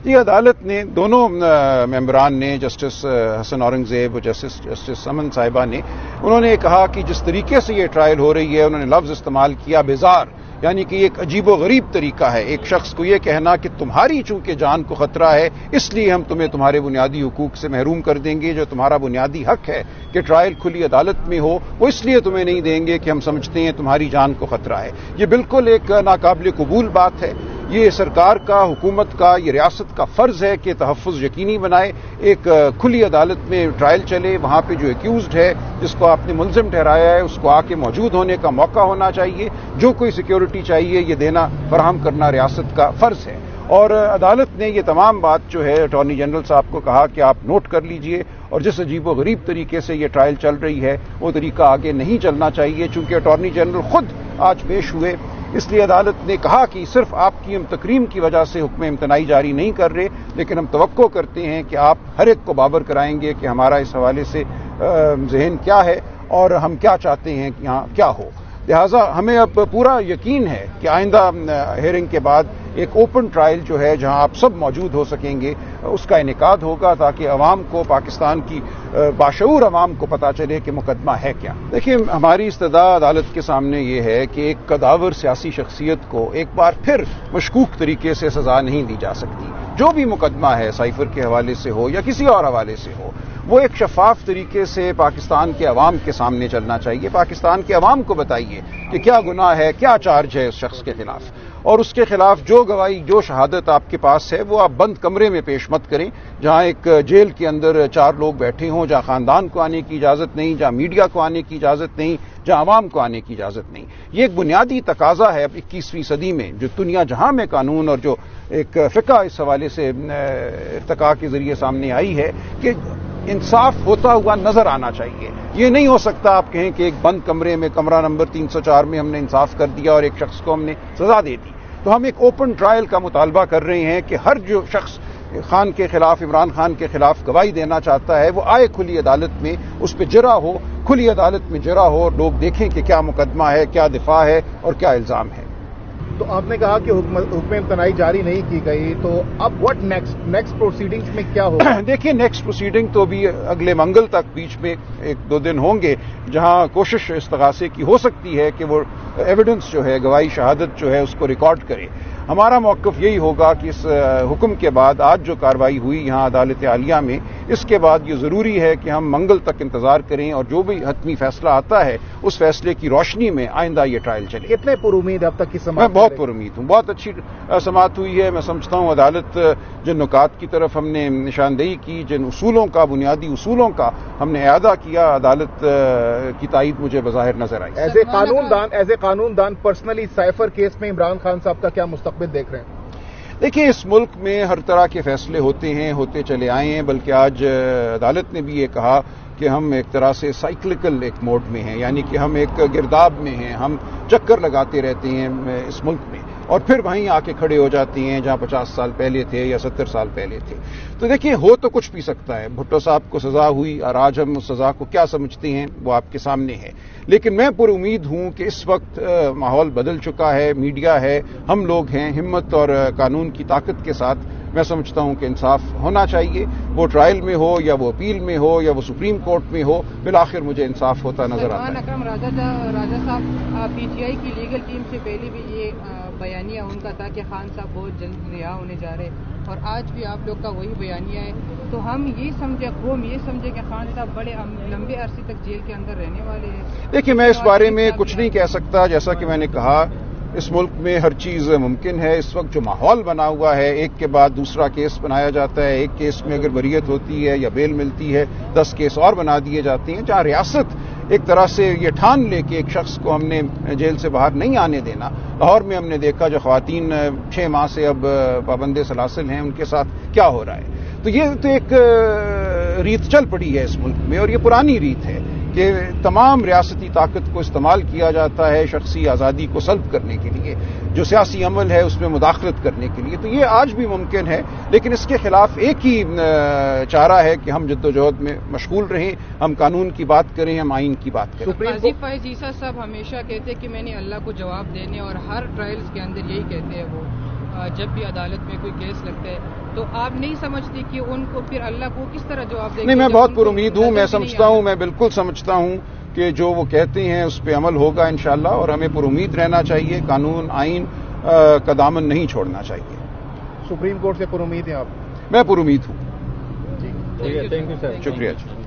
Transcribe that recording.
یہ عدالت نے دونوں ممبران نے، جسٹس حسن اورنگزیب اور جسٹس امن صاحبہ نے، انہوں نے کہا کہ جس طریقے سے یہ ٹرائل ہو رہی ہے، انہوں نے لفظ استعمال کیا بیزار، یعنی کہ یہ ایک عجیب و غریب طریقہ ہے ایک شخص کو یہ کہنا کہ تمہاری چونکہ جان کو خطرہ ہے اس لیے ہم تمہیں تمہارے بنیادی حقوق سے محروم کر دیں گے، جو تمہارا بنیادی حق ہے کہ ٹرائل کھلی عدالت میں ہو وہ اس لیے تمہیں نہیں دیں گے کہ ہم سمجھتے ہیں تمہاری جان کو خطرہ ہے۔ یہ بالکل ایک ناقابل قبول بات ہے۔ یہ سرکار کا، حکومت کا، یہ ریاست کا فرض ہے کہ تحفظ یقینی بنائے، ایک کھلی عدالت میں ٹرائل چلے، وہاں پہ جو ایکیوزڈ ہے، جس کو آپ نے ملزم ٹھہرایا ہے، اس کو آ کے موجود ہونے کا موقع ہونا چاہیے، جو کوئی سیکیورٹی چاہیے یہ دینا، فراہم کرنا ریاست کا فرض ہے۔ اور عدالت نے یہ تمام بات جو ہے اٹارنی جنرل صاحب کو کہا کہ آپ نوٹ کر لیجئے، اور جس عجیب و غریب طریقے سے یہ ٹرائل چل رہی ہے وہ طریقہ آگے نہیں چلنا چاہیے، چونکہ اٹارنی جنرل خود آج پیش ہوئے، اس لیے عدالت نے کہا کہ صرف آپ کی تکریم کی وجہ سے حکم امتناعی جاری نہیں کر رہے، لیکن ہم توقع کرتے ہیں کہ آپ ہر ایک کو بابر کرائیں گے کہ ہمارا اس حوالے سے ذہن کیا ہے اور ہم کیا چاہتے ہیں کہ یہاں کیا ہو۔ لہذا ہمیں اب پورا یقین ہے کہ آئندہ ہیئرنگ کے بعد ایک اوپن ٹرائل جو ہے جہاں آپ سب موجود ہو سکیں گے اس کا انعقاد ہوگا، تاکہ عوام کو، پاکستان کی باشعور عوام کو پتہ چلے کہ مقدمہ ہے کیا۔ دیکھیے، ہماری استدعا عدالت کے سامنے یہ ہے کہ ایک قداور سیاسی شخصیت کو ایک بار پھر مشکوک طریقے سے سزا نہیں دی جا سکتی۔ جو بھی مقدمہ ہے، سائفر کے حوالے سے ہو یا کسی اور حوالے سے ہو، وہ ایک شفاف طریقے سے پاکستان کے عوام کے سامنے چلنا چاہیے۔ پاکستان کے عوام کو بتائیے کہ کیا گناہ ہے، کیا چارج ہے اس شخص کے خلاف، اور اس کے خلاف جو گواہی، جو شہادت آپ کے پاس ہے وہ آپ بند کمرے میں پیش مت کریں، جہاں ایک جیل کے اندر 4 لوگ بیٹھے ہوں، جہاں خاندان کو آنے کی اجازت نہیں، جہاں میڈیا کو آنے کی اجازت نہیں، جہاں عوام کو آنے کی اجازت نہیں۔ یہ ایک بنیادی تقاضا ہے 21ویں صدی میں، جو دنیا جہاں میں قانون اور جو ایک فقہ اس حوالے سے ارتقاء کے ذریعے سامنے آئی ہے کہ انصاف ہوتا ہوا نظر آنا چاہیے۔ یہ نہیں ہو سکتا آپ کہیں کہ ایک بند کمرے میں، کمرہ نمبر 304 میں ہم نے انصاف کر دیا اور ایک شخص کو ہم نے سزا دے دی۔ تو ہم ایک اوپن ٹرائل کا مطالبہ کر رہے ہیں کہ ہر جو شخص خان کے خلاف، عمران خان کے خلاف گواہی دینا چاہتا ہے وہ آئے کھلی عدالت میں، اس پہ جرا ہو، کھلی عدالت میں جرا ہو، اور لوگ دیکھیں کہ کیا مقدمہ ہے، کیا دفاع ہے اور کیا الزام ہے۔ تو آپ نے کہا کہ حکم امتناعی جاری نہیں کی گئی، تو اب واٹ نیکسٹ پروسیڈنگز میں کیا ہوگا؟ دیکھیے، نیکسٹ پروسیڈنگ تو بھی اگلے منگل تک، بیچ میں 1-2 دن ہوں گے جہاں کوشش استغاثے کی ہو سکتی ہے کہ وہ ایویڈنس جو ہے، گواہی شہادت جو ہے اس کو ریکارڈ کرے۔ ہمارا موقف یہی ہوگا کہ اس حکم کے بعد آج جو کارروائی ہوئی یہاں عدالت عالیہ میں، اس کے بعد یہ ضروری ہے کہ ہم منگل تک انتظار کریں اور جو بھی حتمی فیصلہ آتا ہے اس فیصلے کی روشنی میں آئندہ یہ ٹرائل چلے۔ کتنے پر امید اب تک کی سماعت؟ میں بہت پر امید ہوں، بہت اچھی سماعت ہوئی ہے۔ میں سمجھتا ہوں عدالت جن نکات کی طرف ہم نے نشاندہی کی، جن اصولوں کا، بنیادی اصولوں کا ہم نے اعادہ کیا، عدالت کی تائید مجھے بظاہر نظر آئی۔ ایز اے قانون دان پرسنلی سائفر کیس میں عمران خان صاحب کا کیا مستقبل دیکھ رہے ہیں؟ دیکھیے، اس ملک میں ہر طرح کے فیصلے ہوتے ہیں، ہوتے چلے آئے ہیں، بلکہ آج عدالت نے بھی یہ کہا کہ ہم ایک طرح سے سائیکلکل ایک موڈ میں ہیں، یعنی کہ ہم ایک گرداب میں ہیں، ہم چکر لگاتے رہتے ہیں اس ملک میں، اور پھر وہیں آ کے کھڑے ہو جاتے ہیں جہاں 50 سال پہلے تھے یا 70 سال پہلے تھے۔ تو دیکھیے، ہو تو کچھ بھی سکتا ہے۔ بھٹو صاحب کو سزا ہوئی اور آج ہم اس سزا کو کیا سمجھتے ہیں وہ آپ کے سامنے ہے، لیکن میں پر امید ہوں کہ اس وقت ماحول بدل چکا ہے، میڈیا ہے، ہم لوگ ہیں، ہمت اور قانون کی طاقت کے ساتھ میں سمجھتا ہوں کہ انصاف ہونا چاہیے، وہ ٹرائل میں ہو یا وہ اپیل میں ہو یا وہ سپریم کورٹ میں ہو، بالآخر مجھے انصاف ہوتا نظر آتا ہے۔ اکرم راجہ صاحب، پی ٹی آئی کی لیگل ٹیم سے پہلے بھی یہ بیانیہ ان کا تھا کہ خان صاحب بہت جلد رہا ہونے جا رہے، اور آج بھی آپ لوگ کا وہی بیانیہ ہے، تو ہم یہ سمجھے، قوم یہ سمجھے کہ خان صاحب بڑے لمبے عرصے تک جیل کے اندر رہنے والے ہیں۔ دیکھیے، میں اس بارے میں کچھ نہیں کہہ سکتا، جیسا کہ میں نے کہا اس ملک میں ہر چیز ممکن ہے۔ اس وقت جو ماحول بنا ہوا ہے، ایک کے بعد دوسرا کیس بنایا جاتا ہے، ایک کیس میں اگر بریت ہوتی ہے یا بیل ملتی ہے 10 کیس اور بنا دیے جاتے ہیں، جہاں ریاست ایک طرح سے یہ ٹھان لے کہ ایک شخص کو ہم نے جیل سے باہر نہیں آنے دینا۔ لاہور میں ہم نے دیکھا جو خواتین 6 ماہ سے اب پابند سلاسل ہیں، ان کے ساتھ کیا ہو رہا ہے۔ تو یہ تو ایک ریت چل پڑی ہے اس ملک میں، اور یہ پرانی ریت ہے کہ تمام ریاستی طاقت کو استعمال کیا جاتا ہے شخصی آزادی کو سلب کرنے کے لیے، جو سیاسی عمل ہے اس میں مداخلت کرنے کے لیے۔ تو یہ آج بھی ممکن ہے، لیکن اس کے خلاف ایک ہی چارہ ہے کہ ہم جدوجہد میں مشغول رہیں، ہم قانون کی بات کریں، ہم آئین کی بات کریں۔ قاضی فائز عیسیٰ صاحب ہمیشہ کہتے ہیں کہ میں نے اللہ کو جواب دینے، اور ہر ٹرائلز کے اندر یہی کہتے ہیں وہ، جب بھی عدالت میں کوئی کیس لگتا ہے تو آپ نہیں سمجھتے کہ ان کو پھر اللہ کو کس طرح جواب دیں گے؟ نہیں، میں جب بہت ان کو پر امید ہوں، نظر میں بھی نہیں سمجھتا آ ہوں، رہا؟ میں بالکل سمجھتا ہوں کہ جو وہ کہتے ہیں اس پہ عمل ہوگا انشاءاللہ، اور ہمیں پر امید رہنا چاہیے، قانون آئین کا دامن نہیں چھوڑنا چاہیے۔ سپریم کورٹ سے پر امید ہیں آپ؟ میں پر امید ہوں۔ جی، تھینک یو سر۔ شکریہ جی۔